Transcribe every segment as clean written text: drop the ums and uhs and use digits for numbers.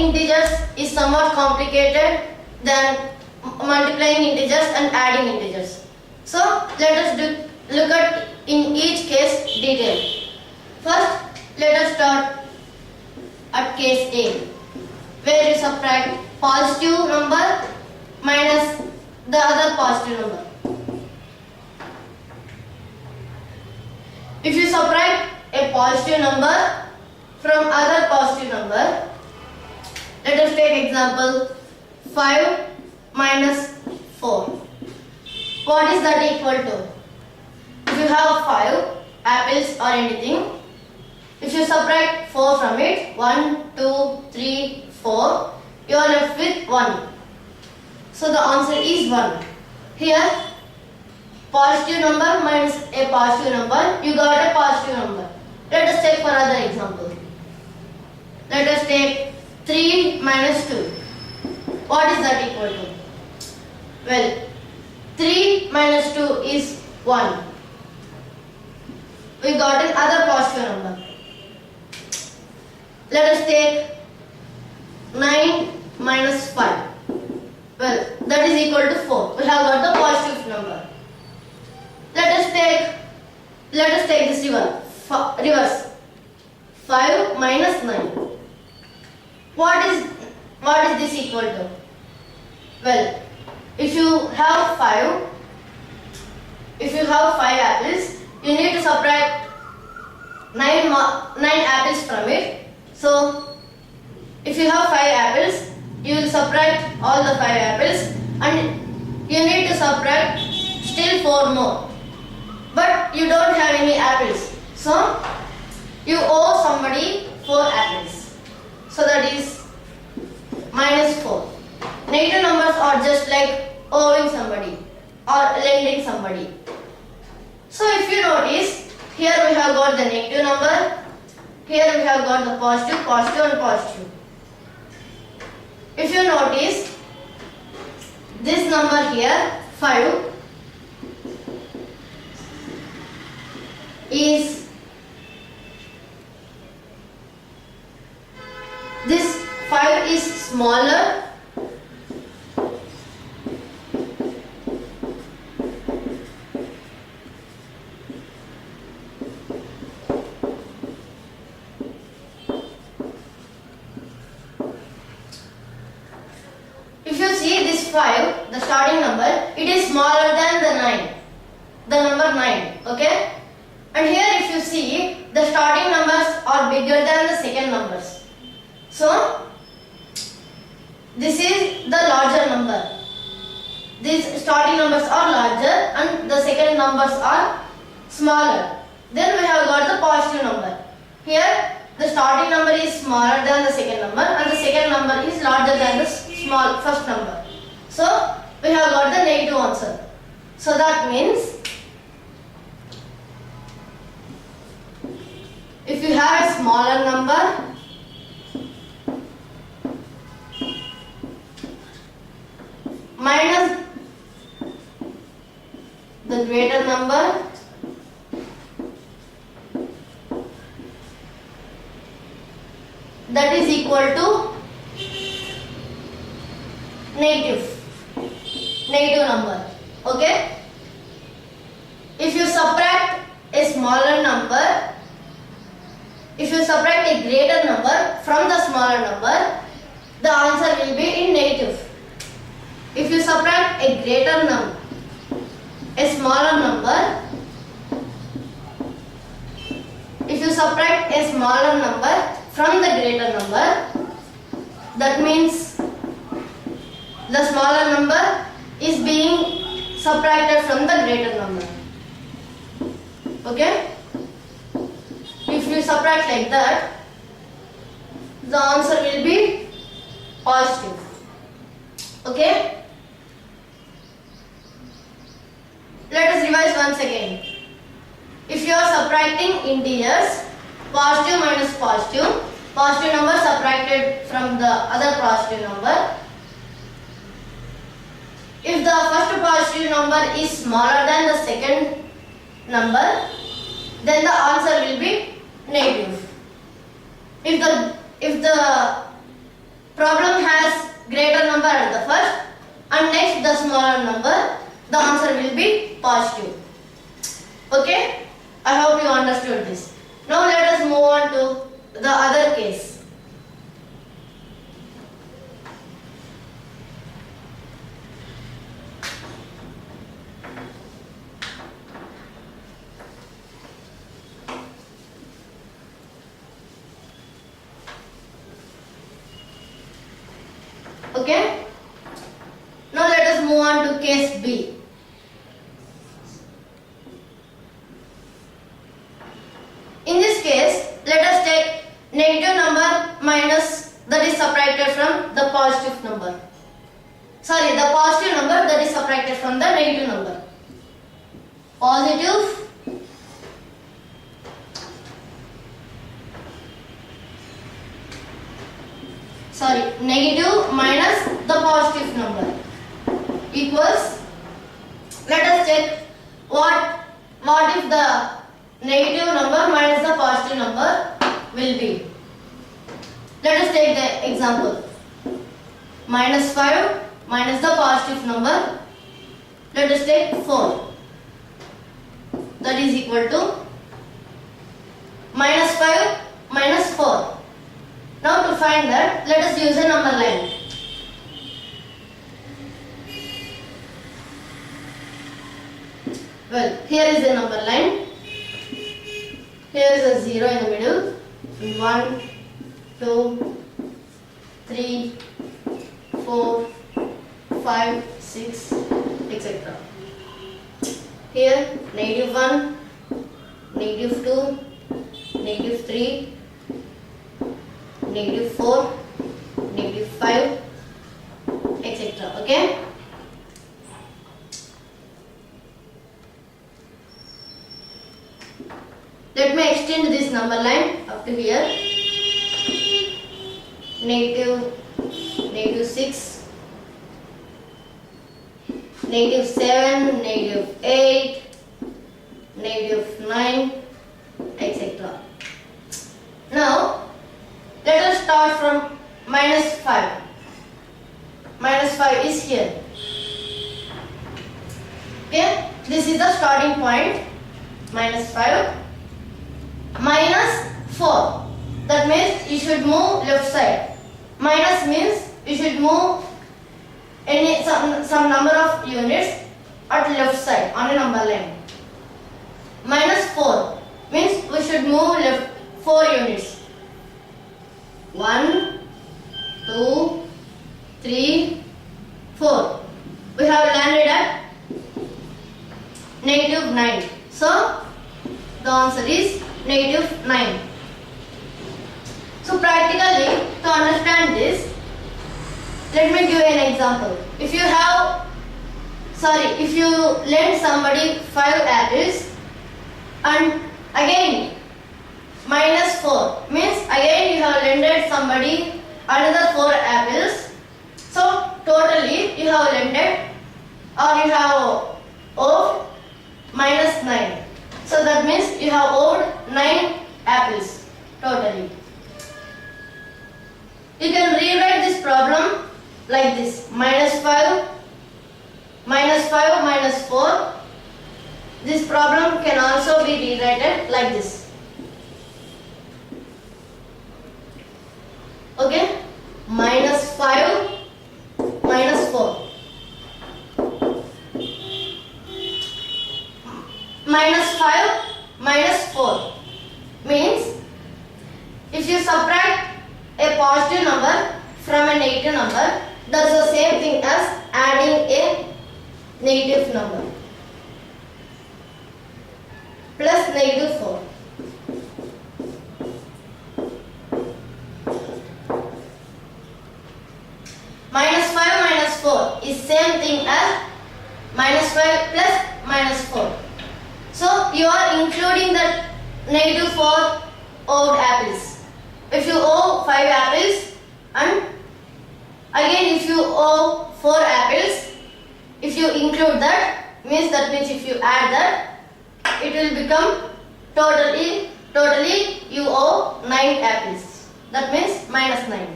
integers is somewhat complicated than multiplying integers and adding integers. So let us look at in each case detail. First, let us start at case A, where you subtract positive number minus the other positive number. If you subtract a positive number from other positive number, let us take example 5 minus 4. What is that equal to? If you have 5 apples or anything, if you subtract 4 from it, 1, 2, 3, 4, you are left with 1. So the answer is 1. Here, positive number minus a positive number, you got a positive number. Let us take for another example. Let us take 3 minus 2. What is that equal to? Well, 3 minus 2 is 1. We got another positive number. Let us take 9 minus 5. Well, that is equal to 4. We have got the positive number. Let us take this reverse. 5 minus 9. What is this equal to? Well, if you have 5 apples, you need to subtract 9 apples from it. So, if you have 5 apples, you will subtract all the 5 apples and you need to subtract still 4 more. But you don't have any apples. So, you owe somebody 4 apples. So that is minus 4. Negative numbers are just like owing somebody or lending somebody. So if you notice, here we have got the negative number, here we have got the positive and positive. If you notice, this number here, 5, is this 5 is smaller if you see this 5, the starting number, it is smaller than the number 9, okay? And here if you see, the starting numbers are bigger than the second numbers. So, this is the larger number. These starting numbers are larger and the second numbers are smaller. Then we have got the positive number. Here, the starting number is smaller than the second number and the second number is larger than the first number. So, we have got the negative answer. So, that means if you have a smaller number, minus the greater number, that is equal to negative number, okay? If you subtract a smaller number, if you subtract a greater number from the smaller number, the answer will be in negative. If you subtract a greater number, a smaller number, if you subtract a smaller number from the greater number, that means the smaller number is being subtracted from the greater number. Okay? If you subtract like that, the answer will be positive. Okay? Let us revise once again. If you are subtracting integers, positive minus positive, positive number subtracted from the other positive number. If the first positive number is smaller than the second number, then the answer will be negative. If the problem has greater number at the first and next the smaller number, the answer will be positive. Okay? I hope you understood this. Now let us move on to the other case. Okay? Now let us move on to case B. In this case, let us take negative number minus that is subtracted from the positive number. Sorry, the positive number that is subtracted from the negative number. Positive negative minus the positive number equals, let us check what if the negative number minus the positive number will be. Let us take the example. Minus 5 minus the positive number, let us take 4. That is equal to minus 5 minus 4. Now to find that, let us use a number line. Well, here is a number line. Here is a 0 in the middle. 1, 2, 3, 4, 5, 6, etc. Here negative 1, negative 2, negative 3, negative 4, negative 5, etc. Okay? Let me extend this number line up to here. Negative 6, negative 7, negative 8, negative 9, etc. Now, let us start from minus 5. Minus 5 is here. Okay, this is the starting point. Minus 5. Minus 4. That means you should move left side. Minus means you should move some number of units at left side on a number line. Minus 4 means we should move left 4 units. 1, 2, 3, 4. We have landed at negative 9. So the answer is negative 9. So practically, to understand this, let me give an example. If you lend somebody 5 apples and again minus 4 means again you have lended somebody another 4 apples. So totally you have lended or you have owed minus 9. So that means you have owed 9 apples totally. You can rewrite this problem like this: minus 5, minus 5, minus 4. This problem can also be rewritten like this. Okay? Minus 5, minus 4. Minus 5, minus 4 means if you subtract a positive number from a negative number, that's the same thing as adding a negative number plus negative 4. Minus 5 minus 4 is same thing as minus 5 plus minus 4. So you are including the negative 4 owed apples. If you owe 5 apples and again if you owe 4 apples, if you include that means if you add that, it will become totally you owe 9 apples. That means minus 9.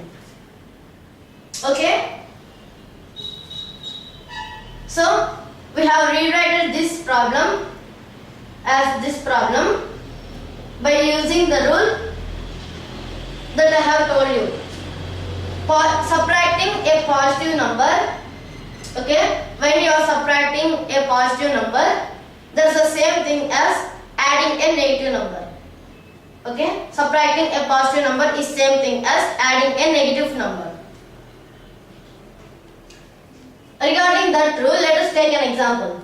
Okay? So we have rewritten this problem as this problem by using the rule that I have told you. For subtracting a positive number, okay, when you are subtracting a positive number, that's the same thing as adding a negative number. Okay, subtracting a positive number is same thing as adding a negative number. Regarding that rule, let us take an example.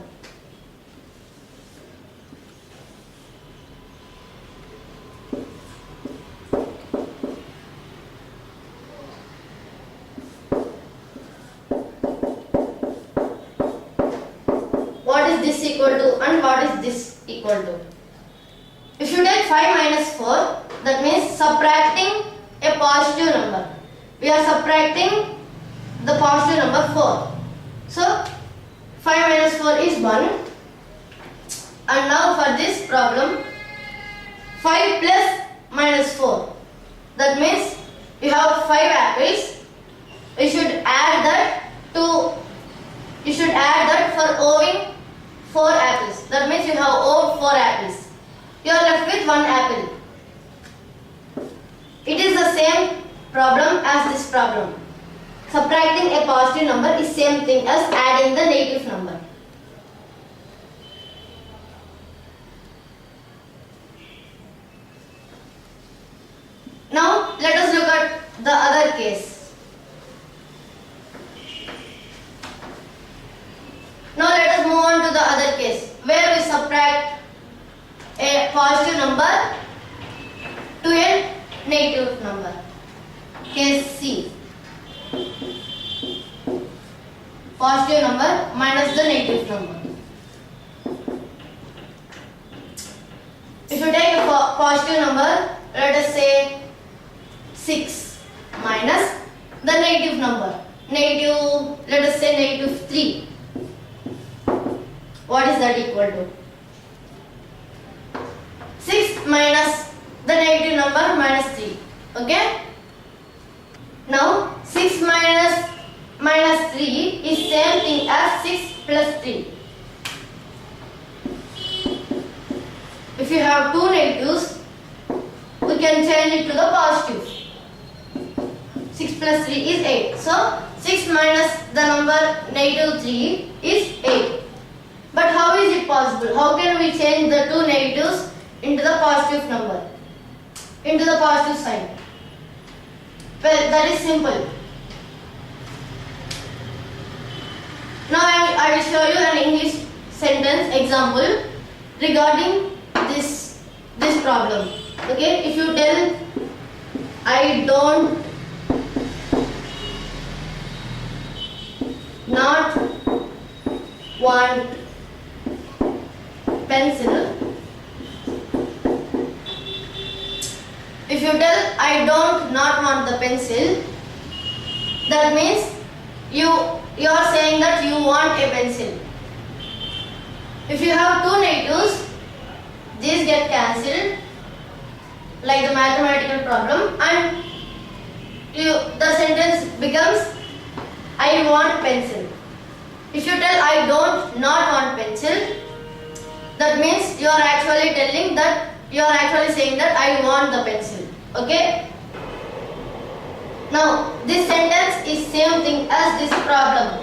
What is this equal to and what is this equal to? If you take 5 minus 4, that means subtracting a positive number. We are subtracting the positive number 4. So 5 minus 4 is 1. And now for this problem, 5 plus minus 4. That means you have 5 apples. You should add that for owing 4 apples. That means you have owed 4 apples. You are left with 1 apple. It is the same problem as this problem. Subtracting a positive number is same thing as adding the negative number. Now let us look at the other case. Now let us move on to the other case where we subtract a positive number to a negative number. Case C. Positive number minus the negative number. If you take a positive number, let us say 6 minus the negative number. Let us say negative 3. What is that equal to? 6 minus the negative number minus 3. Okay? Now 6 minus 3 is same thing as 6 plus 3. If you have two negatives, we can change it to the positive. 6 plus 3 is 8. So 6 minus the number negative 3 is 8. But how is it possible? How can we change the two negatives into the positive number? Into the positive sign? Well, that is simple. Now I will show you an English sentence example regarding this problem. Okay, if you tell I don't not want pencil. If you tell I don't not want the pencil, that means you are saying that you want a pencil. If you have two negatives, these get cancelled like the mathematical problem, and the sentence becomes I want pencil. If you tell I don't not want pencil, that means you are actually telling that you are actually saying that I want the pencil. Okay? Now this sentence is same thing as this problem.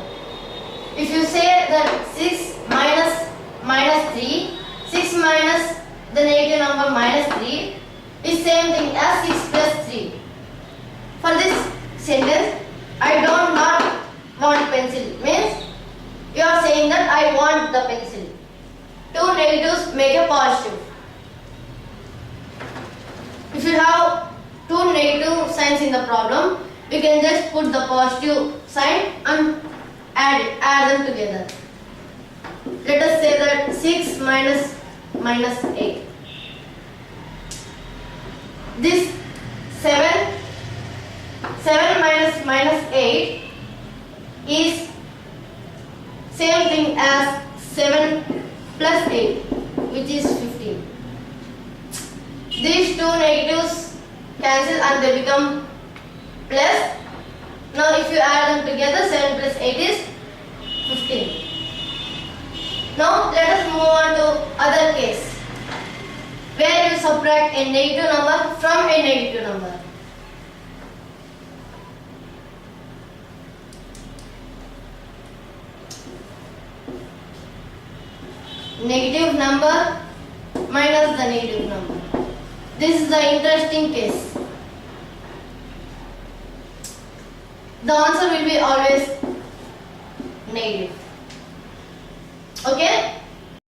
If you say that 6 minus 3, 6 minus the negative number minus 3 is same thing as 6 plus 3. For this sentence, I don't not want pencil means you are saying that I want the pencil. Two negatives make a positive. If you have two negative signs in the problem, we can just put the positive sign and add them together. Let us say that 6 minus 8. This 7 minus 8 is same thing as 7 plus 8, which is 15. These two negatives cancel and they become plus. Now if you add them together, 7 plus 8 is 15. Now let us move on to other case, where you subtract a negative number from a negative number. Negative number minus the negative number. This is the interesting case. The answer will be always negative. Okay?